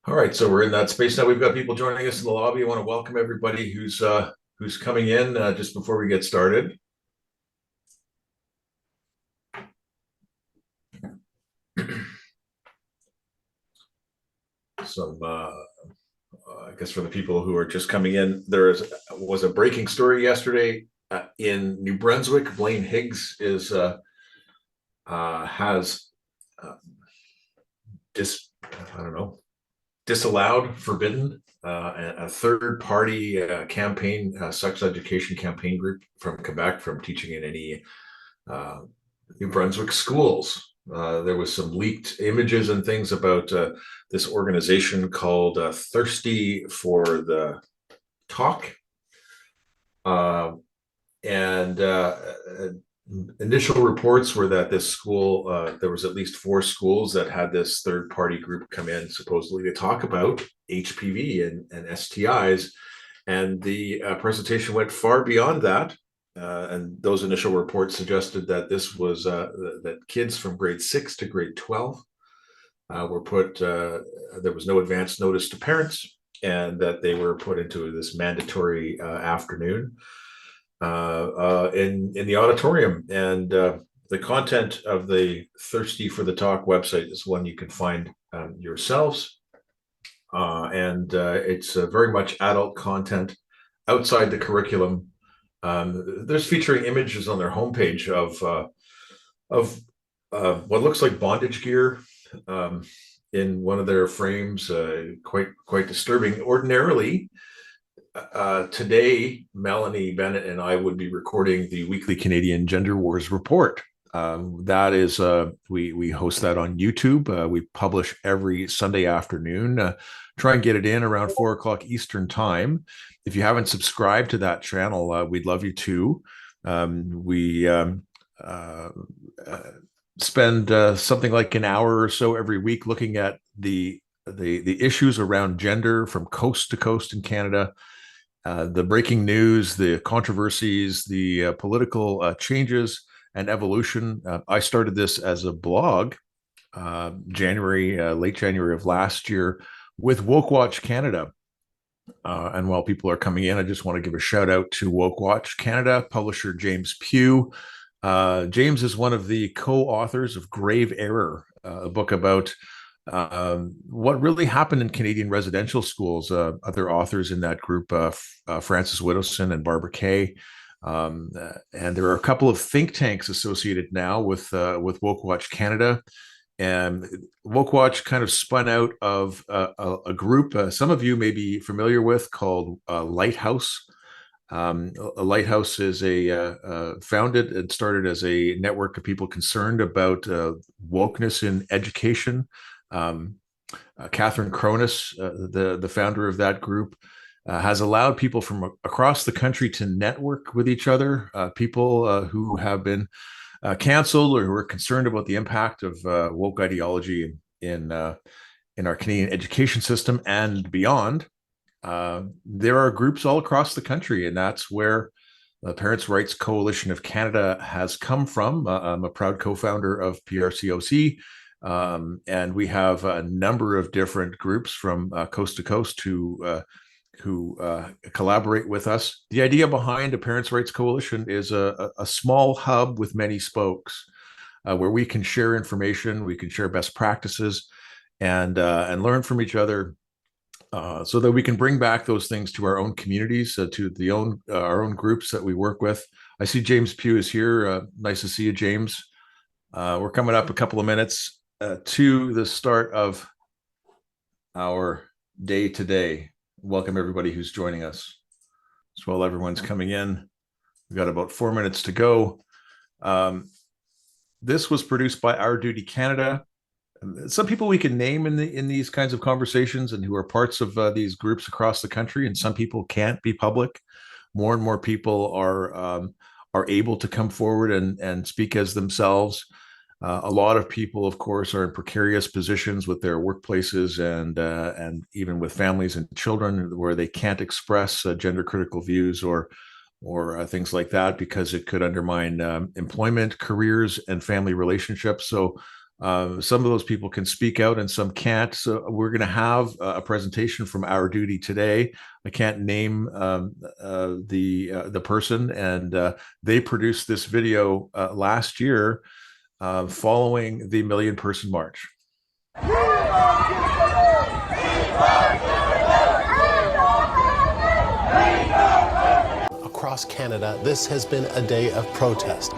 All right, so we're in that space now. We've got people joining us in the lobby. I want to welcome everybody who's coming in just before we get started. Some, I guess, for the people who are just coming in, was a breaking story yesterday in New Brunswick. Blaine Higgs is has dis I don't know disallowed, forbidden a third party campaign, sex education campaign group from Quebec from teaching in any uh, New Brunswick schools. There was some leaked images and things about this organization called Thirsty for the Talk. Uh, and Initial reports were that this school, there was at least four schools that had this third party group come in supposedly to talk about HPV and STIs. And the presentation went far beyond that. And those initial reports suggested that this was that kids from grade 6 to grade 12 were put, there was no advance notice to parents, and that they were put into this mandatory afternoon in the auditorium. And the content of the Thirsty for the Talk website is one you can find yourselves. And it's very much adult content outside the curriculum. There's featuring images on their homepage of what looks like bondage gear in one of their frames. Quite disturbing. Ordinarily, today, Melanie Bennett and I would be recording the weekly Canadian Gender Wars report. That is, we host that on YouTube. We publish every Sunday afternoon. Try and get it in around 4 o'clock Eastern time. If you haven't subscribed to that channel, we'd love you to. We spend something like an hour or so every week looking at the issues around gender from coast to coast in Canada. The breaking news, the controversies, the political changes and evolution. I started this as a blog, late January of last year, with Woke Watch Canada. And while people are coming in, I just want to give a shout out to Woke Watch Canada, publisher James Pugh. James is one of the co-authors of Grave Error, a book about what really happened in Canadian residential schools. Other authors in that group, Francis Widdowson and Barbara Kay. And there are a couple of think tanks associated now with Woke Watch Canada. And Woke Watch kind of spun out of a group some of you may be familiar with called Lighthouse. A Lighthouse is founded and started as a network of people concerned about wokeness in education. Catherine Cronus, the founder of that group, has allowed people from across the country to network with each other, people who have been canceled or who are concerned about the impact of woke ideology in our Canadian education system and beyond. There are groups all across the country, and that's where the Parents' Rights Coalition of Canada has come from. I'm a proud co-founder of PRCOC, and we have a number of different groups from coast to coast who collaborate with us. The idea behind a Parents' Rights Coalition is a small hub with many spokes, where we can share information, we can share best practices, and learn from each other, so that we can bring back those things to our own communities, to our own groups that we work with. I see James Pugh is here. Nice to see you, James. We're coming up a couple of minutes to the start of our day today. Welcome everybody who's joining us. As well, everyone's coming in. We've got about 4 minutes to go. This was produced by Our Duty Canada. Some people we can name in these kinds of conversations and who are parts of these groups across the country, and some people can't be public. More and more people are able to come forward and speak as themselves. A lot of people, of course, are in precarious positions with their workplaces and even with families and children, where they can't express gender critical views or things like that, because it could undermine employment, careers, and family relationships. So Some of those people can speak out and some can't. So we're going to have a presentation from Our Duty today. I can't name the person, and they produced this video last year following the Million Person March. Across Canada, this has been a day of protest.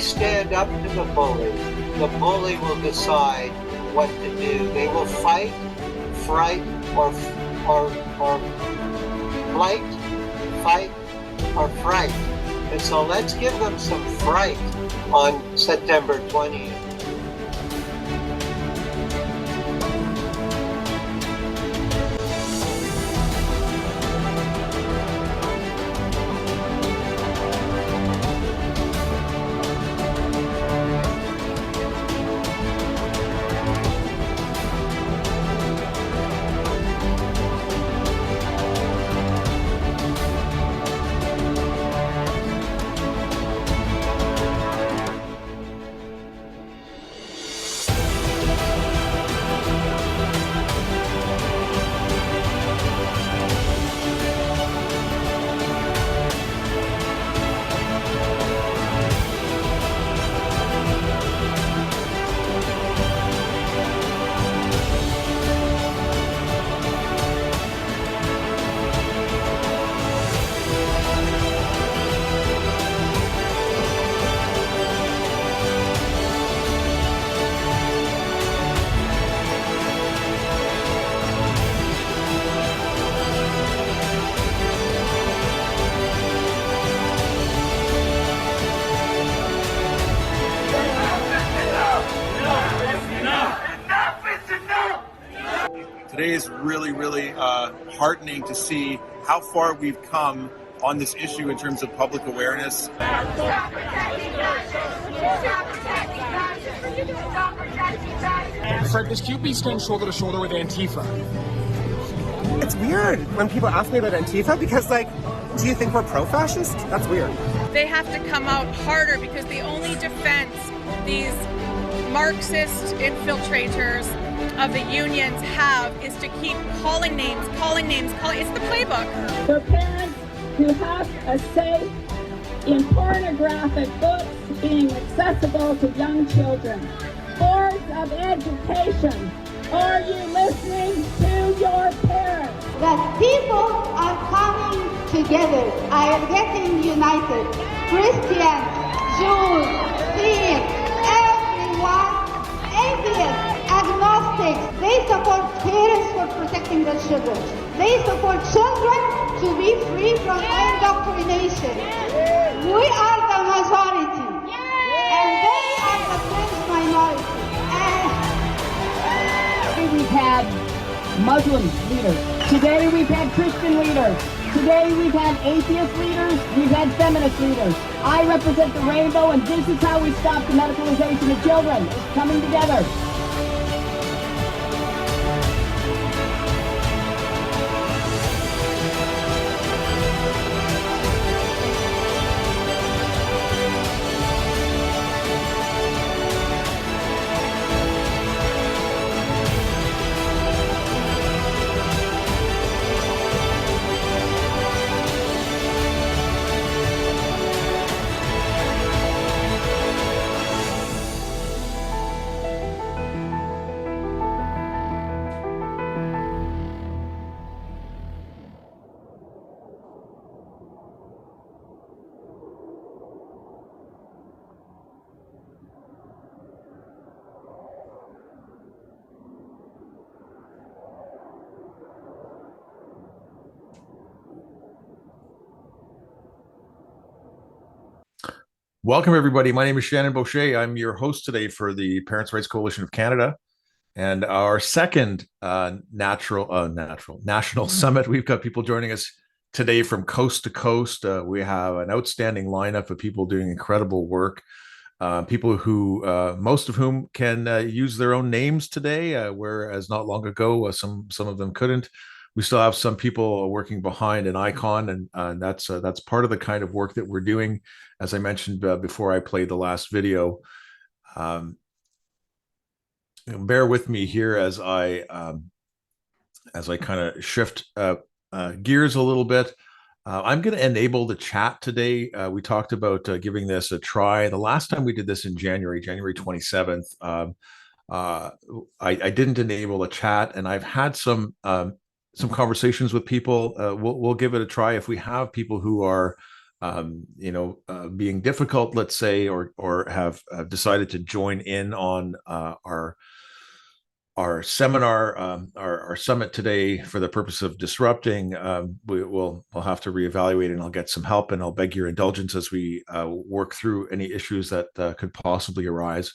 Stand up to the bully will decide what to do. They will fight, fright, or flight, fight, or fright. And so let's give them some fright on September 20th. Today is really heartening to see how far we've come on this issue in terms of public awareness. Fred, this cute be stand shoulder to shoulder with Antifa. It's weird when people ask me about Antifa because, like, do you think we're pro-fascist? That's weird. They have to come out harder because the only defense these Marxist infiltrators of the unions have is to keep calling names. It's the playbook. For parents who have a say in pornographic books being accessible to young children. Boards of education, are you listening to your parents? That people are coming together, are getting united. Christians, Jews, Sikhs, everyone, atheists, agnostics, they support parents for protecting their children. They support children to be free from indoctrination. We are the majority, and they are the fringe minority. We've had Muslim leaders. Today we've had Christian leaders. Today we've had atheist leaders. We've had feminist leaders. I represent the rainbow, and this is how we stop the medicalization of children. It's coming together. Welcome, everybody. My name is Shannon Boucher. I'm your host today for the Parents' Rights Coalition of Canada. And our second national summit, we've got people joining us today from coast to coast. We have an outstanding lineup of people doing incredible work. People who, most of whom can use their own names today, whereas not long ago, some of them couldn't. We still have some people working behind an icon, and that's part of the kind of work that we're doing. As I mentioned before I played the last video. Bear with me here as I kind of shift gears a little bit. I'm going to enable the chat today. We talked about giving this a try. The last time we did this in January 27th, I didn't enable the chat, and I've had some conversations with people. We'll give it a try if we have people who are, being difficult, let's say, or have decided to join in on our seminar, our summit today for the purpose of disrupting. We'll have to reevaluate, and I'll get some help, and I'll beg your indulgence as we work through any issues that could possibly arise.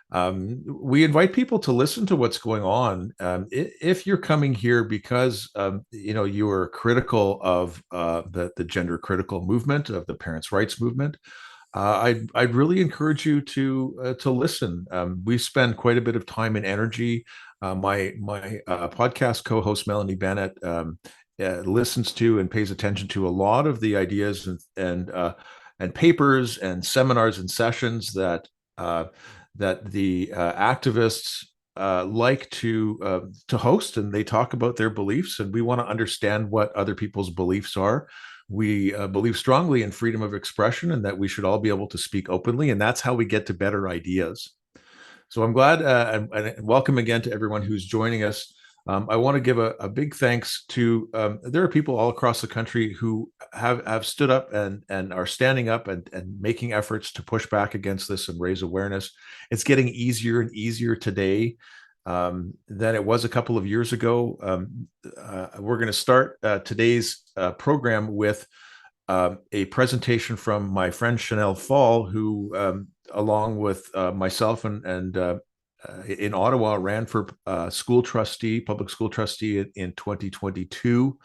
We invite people to listen to what's going on. If you're coming here because you are critical of the gender critical movement, of the parents' rights movement, I'd really encourage you to listen. We spend quite a bit of time and energy. My podcast co-host Melanie Bennett listens to and pays attention to a lot of the ideas and papers and seminars and sessions that the activists like to host, and they talk about their beliefs, and we want to understand what other people's beliefs are. We believe strongly in freedom of expression, and that we should all be able to speak openly, and that's how we get to better ideas. So I'm glad, and welcome again to everyone who's joining us. I want to give a big thanks to, there are people all across the country who have stood up and are standing up and making efforts to push back against this and raise awareness. It's getting easier and easier today than it was a couple of years ago. We're going to start today's program with a presentation from my friend Chanel Fall, who, along with myself and in Ottawa, ran for public school trustee in 2022.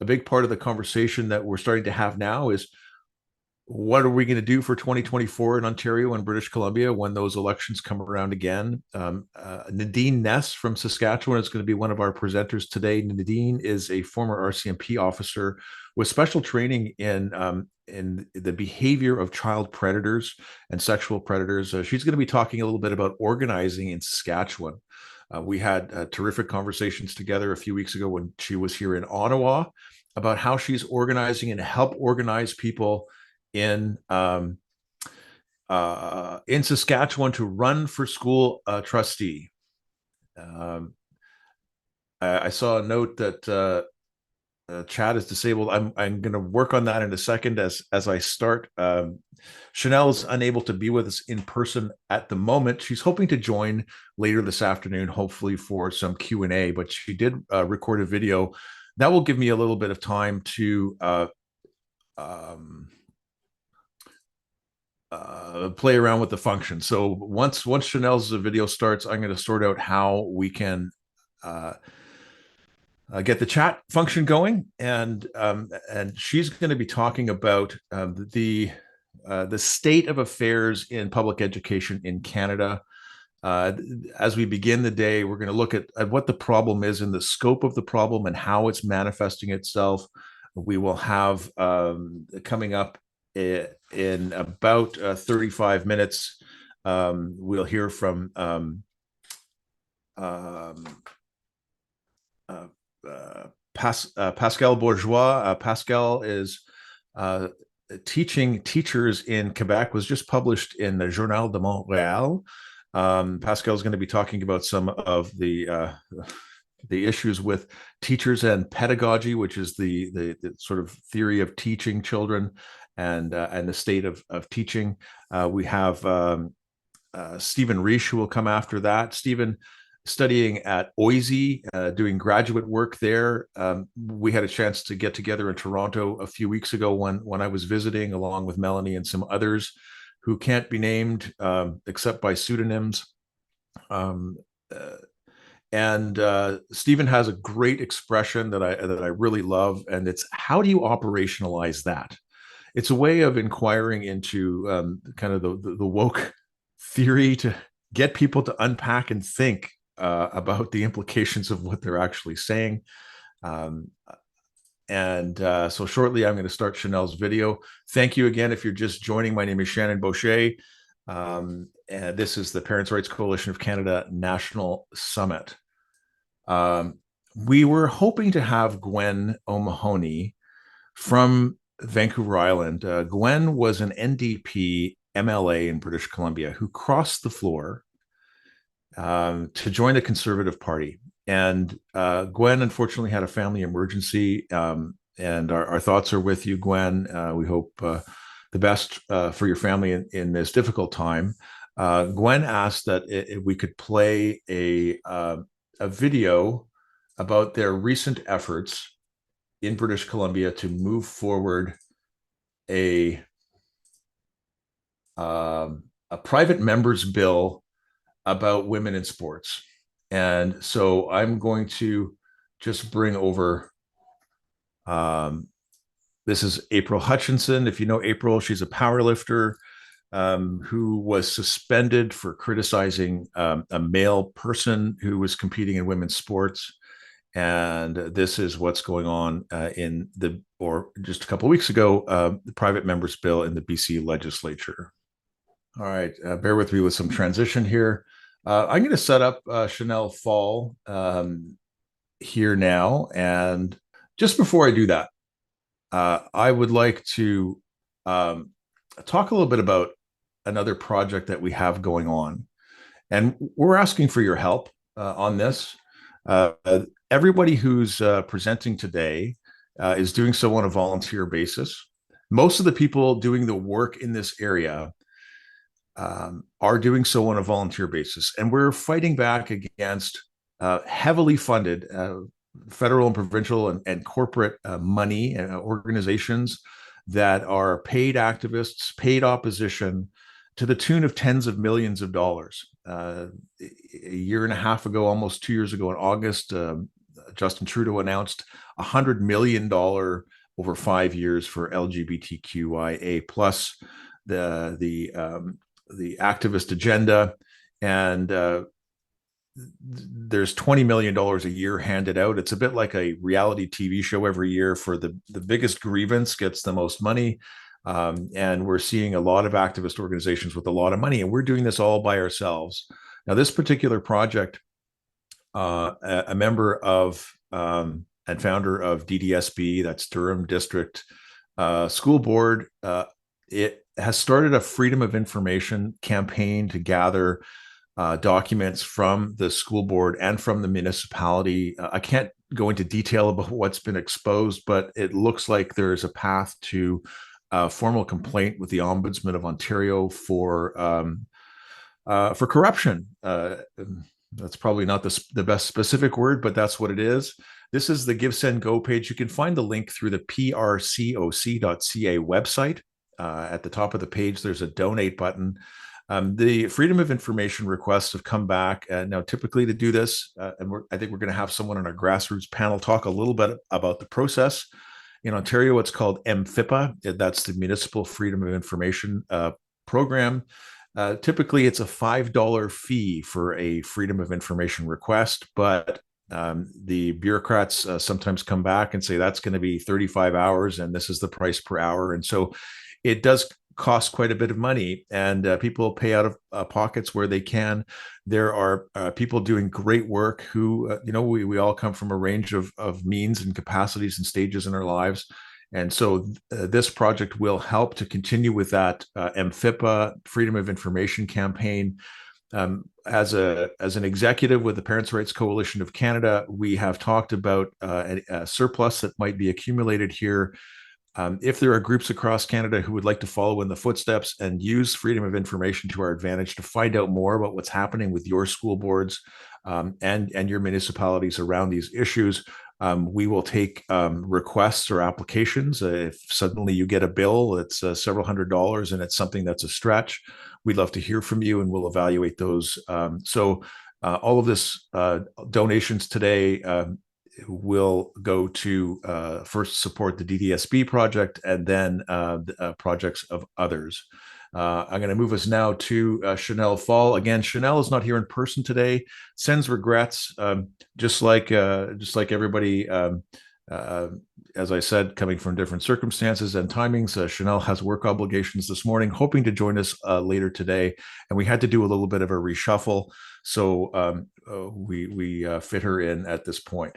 A big part of the conversation that we're starting to have now is, what are we going to do for 2024 in Ontario and British Columbia when those elections come around again? Nadine Ness from Saskatchewan is going to be one of our presenters today. Nadine is a former RCMP officer with special training in the behavior of child predators and sexual predators. She's going to be talking a little bit about organizing in Saskatchewan. We had terrific conversations together a few weeks ago when she was here in Ottawa about how she's organizing and help organize people in Saskatchewan to run for school trustee. I saw a note that chat is disabled. I'm going to work on that in a second as I start. Chanel's unable to be with us in person at the moment. She's hoping to join later this afternoon, hopefully for some Q&A, but she did record a video. That will give me a little bit of time to play around with the function. So once Chanel's video starts, I'm going to sort out how we can get the chat function going, and she's going to be talking about the state of affairs in public education in Canada. As we begin the day, we're going to look at what the problem is and the scope of the problem and how it's manifesting itself. We will have coming up in about 35 minutes, we'll hear from Pascal Bourgeois. Pascal is teaching teachers in Quebec, was just published in the Journal de Montréal. Pascal is going to be talking about some of the issues with teachers and pedagogy, which is the sort of theory of teaching children and the state of teaching. We have Stephen Reish, who will come after that. Stephen, studying at OISE, doing graduate work there. We had a chance to get together in Toronto a few weeks ago when I was visiting, along with Melanie and some others who can't be named except by pseudonyms. And Stephen has a great expression that I really love, and it's how do you operationalize that? It's a way of inquiring into kind of the woke theory to get people to unpack and think about the implications of what they're actually saying. Um, so shortly, I'm going to start Chanel's video. Thank you again if you're just joining. My name is Shannon Boucher, and this is the Parents' Rights Coalition of Canada National Summit. We were hoping to have Gwen O'Mahony from Vancouver Island. Gwen was an NDP MLA in British Columbia who crossed the floor to join the Conservative Party. And Gwen, unfortunately, had a family emergency. And our thoughts are with you, Gwen. We hope the best for your family in this difficult time. Gwen asked that we could play a video about their recent efforts in British Columbia to move forward a private members bill about women in sports. And so I'm going to just bring over, this is April Hutchinson. If you know April, she's a powerlifter who was suspended for criticizing a male person who was competing in women's sports. And this is what's going on or just a couple of weeks ago, the private members bill in the BC legislature. All right, bear with me with some transition here. I'm going to set up Chanel Fall here now. And just before I do that, I would like to talk a little bit about another project that we have going on. And we're asking for your help on this. Everybody who's presenting today is doing so on a volunteer basis. Most of the people doing the work in this area are doing so on a volunteer basis. And we're fighting back against heavily funded federal and provincial and corporate money and organizations that are paid activists, paid opposition to the tune of tens of millions of dollars. A year and a half ago, almost 2 years ago in August, Justin Trudeau announced $100 million over 5 years for LGBTQIA plus the activist agenda. And there's $20 million a year handed out. It's a bit like a reality TV show every year for the biggest grievance gets the most money. And we're seeing a lot of activist organizations with a lot of money, and we're doing this all by ourselves. Now, this particular project, a member of and founder of DDSB, that's Durham District School Board, it has started a Freedom of Information campaign to gather documents from the school board and from the municipality. I can't go into detail about what's been exposed, but it looks like there is a path to formal complaint with the Ombudsman of Ontario for corruption. That's probably not the best specific word, but that's what it is. This is the Give, Send, Go page. You can find the link through the PRCOC.ca website. At the top of the page, there's a donate button. The Freedom of Information requests have come back. Now, typically to do this, and I think we're going to have someone on our grassroots panel talk a little bit about the process. In Ontario, it's called MFIPA. That's the Municipal Freedom of Information program. Typically, it's a $5 fee for a Freedom of Information request, but the bureaucrats sometimes come back and say that's going to be 35 hours and this is the price per hour. And so it does cost quite a bit of money, and people pay out of pockets where they can. There are people doing great work who, we all come from a range of means and capacities and stages in our lives. And so this project will help to continue with that MFIPA, Freedom of Information campaign. As an executive with the Parents' Rights Coalition of Canada, we have talked about a surplus that might be accumulated here. If there are groups across Canada who would like to follow in the footsteps and use freedom of information to our advantage to find out more about what's happening with your school boards and your municipalities around these issues, we will take requests or applications. If suddenly you get a bill that's several $100s and it's something that's a stretch, we'd love to hear from you and we'll evaluate those. So All of this donations today will go to first support the DDSB project and then projects of others. I'm going to move us now to Chanel Fall. Again, Chanel is not here in person today. Sends regrets, just like everybody. As I said, coming from different circumstances and timings, Chanel has work obligations this morning, hoping to join us later today, and we had to do a little bit of a reshuffle, so we fit her in at this point.